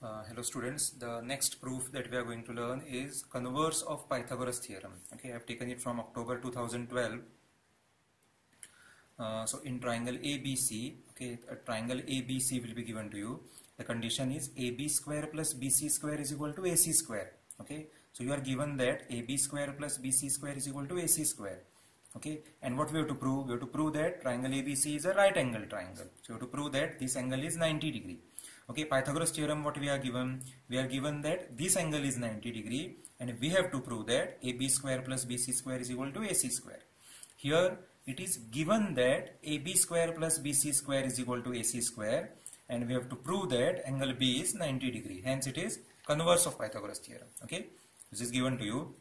Hello students, the next proof that we are going to learn is converse of Pythagoras theorem. Okay, I have taken it from October 2012. So in triangle ABC, okay, a triangle ABC will be given to you. The condition is AB square plus BC square is equal to AC square. Okay, so you are given that AB square plus BC square is equal to AC square. Okay, and what we have to prove? We have to prove that triangle ABC is a right angle triangle. So we have to prove that this angle is 90 degree. Okay, Pythagoras theorem, what we are given? We are given that this angle is 90 degree and we have to prove that AB square plus BC square is equal to AC square. Here it is given that AB square plus BC square is equal to AC square and we have to prove that angle B is 90 degree. Hence it is converse of Pythagoras theorem. Okay, this is given to you.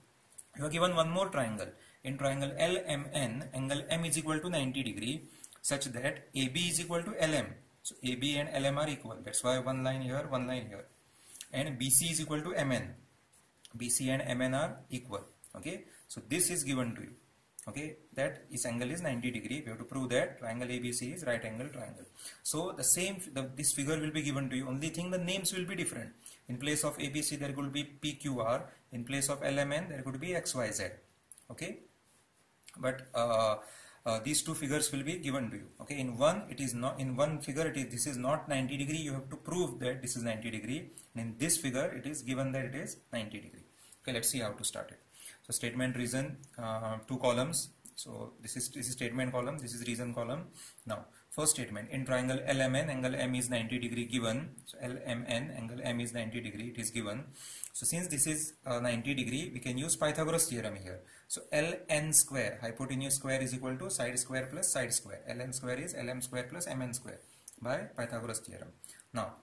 You are given one more triangle. In triangle LMN, angle M is equal to 90 degree such that AB is equal to LM. So AB and LM are equal. That's why one line here, one line here. And BC is equal to MN. BC and MN are equal. Okay. So this is given to you. Okay. That this angle is 90 degree. We have to prove that triangle ABC is right angle triangle. So the same, this figure will be given to you. Only thing, the names will be different. In place of ABC, there could be PQR. In place of LMN, there could be XYZ. Okay. But these two figures will be given to you. Okay, in one it is not, in one figure it is, this is not 90 degree. You have to prove that this is 90 degree, and in this figure it is given that it is 90 degree. Okay, let's see how to start it. So statement, reason, two columns. So this is statement column, this is reason column. Now first statement, in triangle LMN, angle M is 90 degree given. So LMN, angle M is 90 degree, it is given. So since this is 90 degree, we can use Pythagoras theorem here. So ln square, hypotenuse square is equal to side square plus side square. Ln square is lm square plus mn square by Pythagoras theorem. Now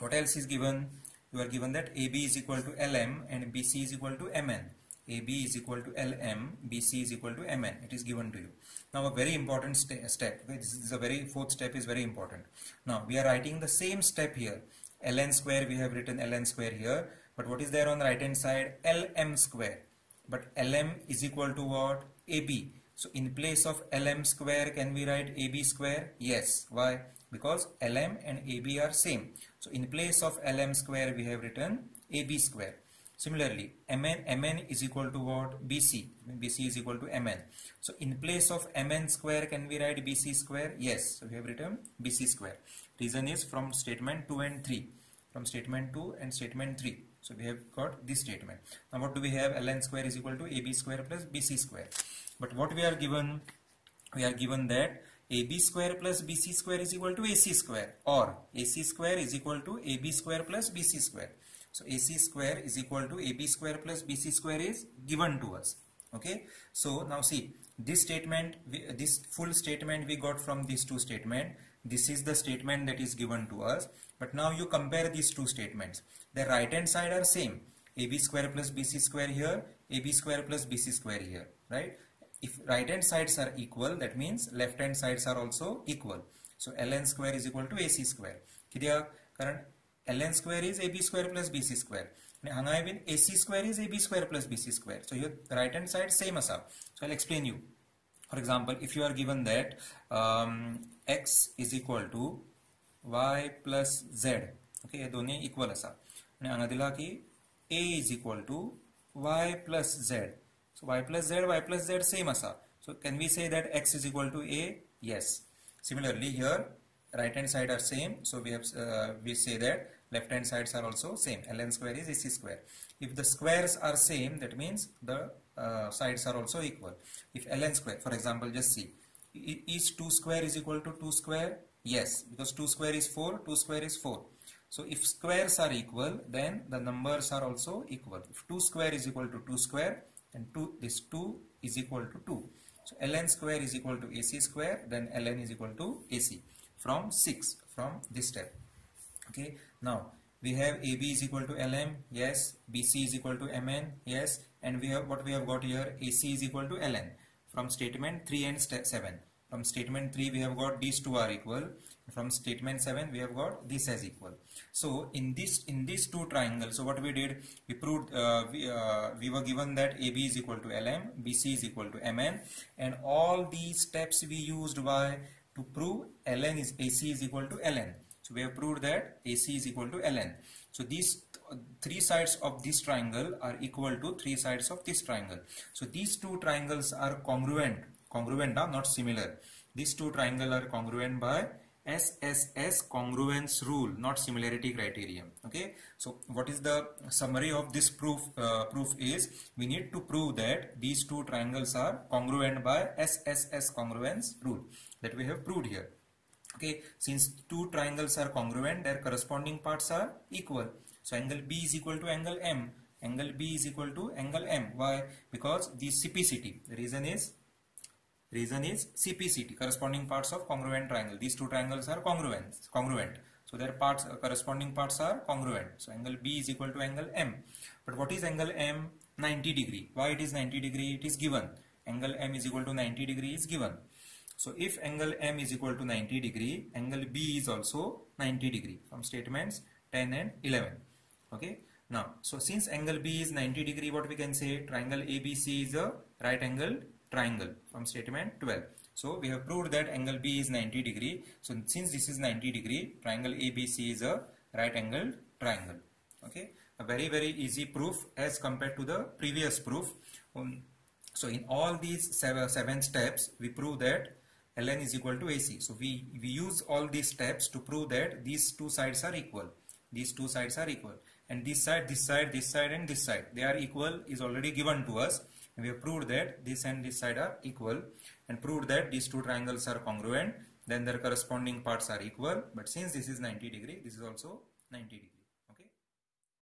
what else is given? You are given that AB is equal to LM and BC is equal to MN. AB is equal to LM, BC is equal to MN. It is given to you. Now a very important step. Okay, this is a very, fourth step is very important. Now we are writing the same step here. Ln square, we have written ln square here. But what is there on the right hand side? LM square. But LM is equal to what? AB. So in place of LM square, can we write AB square? Yes. Why? Because LM and AB are same. So in place of LM square, we have written AB square. Similarly, MN is equal to what? BC. BC is equal to MN. So in place of MN square, can we write BC square? Yes. So we have written BC square. Reason is from statement 2 and 3. From statement 2 and statement 3. So we have got this statement. Now what do we have? Ln square is equal to AB square plus BC square. But what we are given? We are given that AB square plus BC square is equal to AC square, or AC square is equal to AB square plus BC square. So AC square is equal to AB square plus BC square is given to us. Okay. So now see, this statement, this full statement we got from these two statements. This is the statement that is given to us. But now you compare these two statements. The right hand side are same. AB square plus BC square here, AB square plus BC square here, right? If right hand sides are equal, that means left hand sides are also equal. So ln square is equal to AC square. Kiya karan ln square is AB square plus BC square. And hanga bin AC square is AB square plus BC square. So your right hand side same asa. So I'll explain you. For example, if you are given that x is equal to y plus z, okay, ये दोनों equal असा. आणि हांगा दिला की a is equal to y plus z. So y plus z same asa. So can we say that x is equal to a? Yes. Similarly here right hand side are same. So we have we say that left hand sides are also same. Ln square is AC square. If the squares are same, that means the sides are also equal. If ln square, for example, just see, is 2 square is equal to 2 square? Yes, because 2 square is 4, 2 square is 4. So if squares are equal, then the numbers are also equal. If 2 square is equal to 2 square, then this 2 is equal to 2. So ln square is equal to AC square, then ln is equal to AC. From 6, from this step. Okay, now we have AB is equal to LM, yes, BC is equal to MN, yes, and we have what we have got here, AC is equal to LN. From statement 3 and 7. From statement 3 we have got these two are equal. From statement 7 we have got this as equal. So in these two triangles, so what we did, we proved we were given that AB is equal to LM, BC is equal to MN, and all these steps we used by to prove ln is AC is equal to ln. So we have proved that AC is equal to ln. So these three sides of this triangle are equal to three sides of this triangle. So these two triangles are congruent, not similar. These two triangles are congruent by SSS congruence rule, not similarity criterion. Okay, so what is the summary of this proof? Proof is we need to prove that these two triangles are congruent by SSS congruence rule that we have proved here. Okay, since two triangles are congruent, their corresponding parts are equal. So angle B is equal to angle M. Angle B is equal to angle M. Why? Because the CPCT. The reason is CPCT, corresponding parts of congruent triangle. These two triangles are congruent. So their parts, corresponding parts are congruent. So angle B is equal to angle M. But what is angle M? 90 degree. Why it is 90 degree? It is given. Angle M is equal to 90 degree is given. So if angle M is equal to 90 degree, angle B is also 90 degree from statements 10 and 11. Okay. Now, so since angle B is 90 degree, what we can say? Triangle ABC is a right angle triangle from statement 12. So we have proved that angle B is 90 degree. So since this is 90 degree, triangle ABC is a right angle triangle. Okay. A very, very easy proof as compared to the previous proof. So in all these seven steps, we prove that ln is equal to AC. So we use all these steps to prove that these two sides are equal. These two sides are equal. And this side, this side, this side and this side, they are equal is already given to us. And we have proved that this and this side are equal and proved that these two triangles are congruent. Then their corresponding parts are equal. But since this is 90 degree, this is also 90 degree.